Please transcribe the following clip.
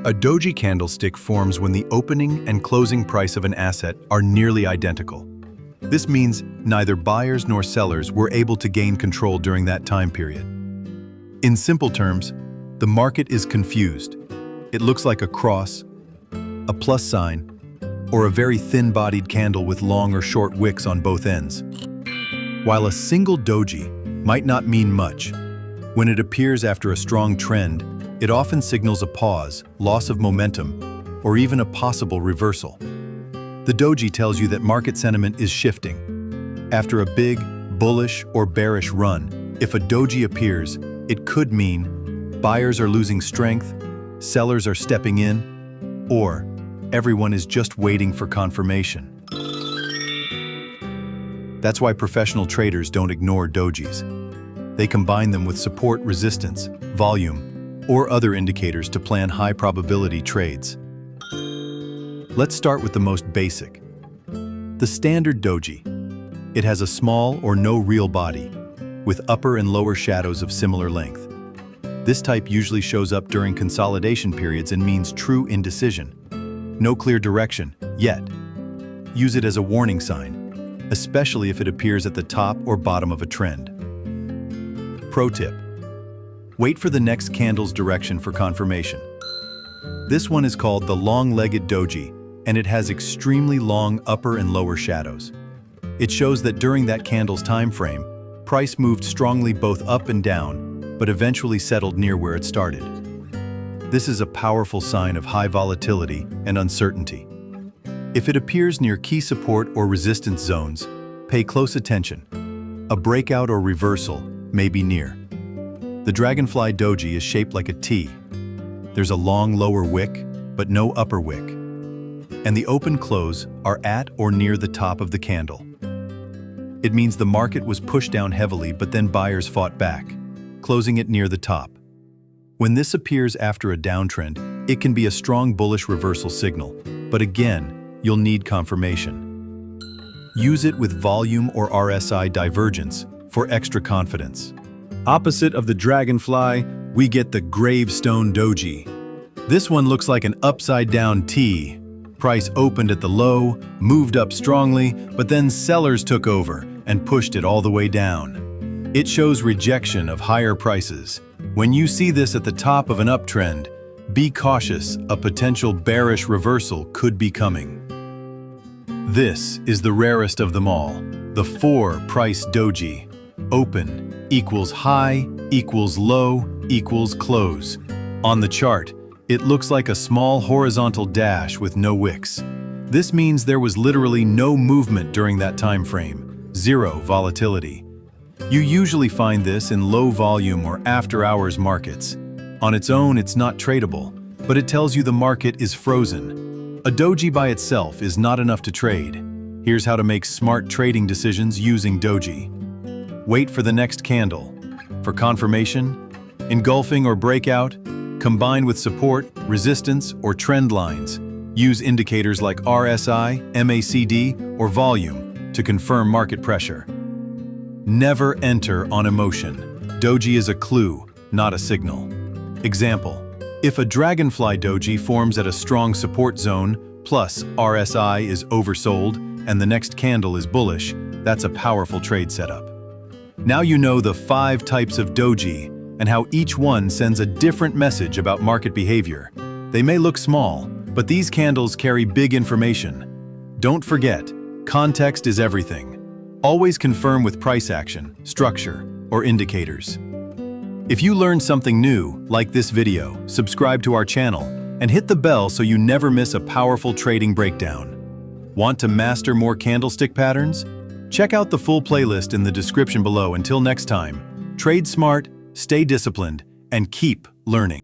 A doji candlestick forms when the opening and closing price of an asset are nearly identical. This means neither buyers nor sellers were able to gain control during that time period. In simple terms, the market is confused. It looks like a cross, a plus sign, or a very thin-bodied candle with long or short wicks on both ends. While a single doji might not mean much, when it appears after a strong trend, it often signals a pause, loss of momentum, or even a possible reversal. The doji tells you that market sentiment is shifting. After a big, bullish or bearish run, if a doji appears, it could mean buyers are losing strength, sellers are stepping in, or everyone is just waiting for confirmation. That's why professional traders don't ignore dojis. They combine them with support, resistance, volume, or other indicators to plan high-probability trades. Let's start with the most basic. The standard doji. It has a small or no real body, with upper and lower shadows of similar length. This type usually shows up during consolidation periods and means true indecision. No clear direction, yet. Use it as a warning sign, especially if it appears at the top or bottom of a trend. Pro tip: wait for the next candle's direction for confirmation. This one is called the long-legged doji, and it has extremely long upper and lower shadows. It shows that during that candle's time frame, price moved strongly both up and down, but eventually settled near where it started. This is a powerful sign of high volatility and uncertainty. If it appears near key support or resistance zones, pay close attention. A breakout or reversal may be near. The dragonfly doji is shaped like a T. There's a long lower wick, but no upper wick. And the open close are at or near the top of the candle. It means the market was pushed down heavily, but then buyers fought back, closing it near the top. When this appears after a downtrend, it can be a strong bullish reversal signal, but again, you'll need confirmation. Use it with volume or RSI divergence for extra confidence. Opposite of the dragonfly, we get the gravestone doji. This one looks like an upside-down T. Price opened at the low, moved up strongly, but then sellers took over and pushed it all the way down. It shows rejection of higher prices. When you see this at the top of an uptrend, be cautious, a potential bearish reversal could be coming. This is the rarest of them all, the 4-price doji. Open equals high equals low equals close. On the chart, it looks like a small horizontal dash with no wicks. This means there was literally no movement during that time frame, zero volatility. You usually find this in low volume or after-hours markets. On its own, it's not tradable, but it tells you the market is frozen. A doji by itself is not enough to trade. Here's how to make smart trading decisions using doji. Wait for the next candle. For confirmation, engulfing or breakout, combine with support, resistance, or trend lines. Use indicators like RSI, MACD, or volume to confirm market pressure. Never enter on emotion. Doji is a clue, not a signal. Example: if a dragonfly doji forms at a strong support zone, plus RSI is oversold, and the next candle is bullish, that's a powerful trade setup. Now you know the 5 types of doji and how each one sends a different message about market behavior. They may look small, but these candles carry big information. Don't forget, context is everything. Always confirm with price action, structure, or indicators. If you learned something new, like this video, subscribe to our channel, and hit the bell so you never miss a powerful trading breakdown. Want to master more candlestick patterns? Check out the full playlist in the description below. Until next time, trade smart, stay disciplined, and keep learning.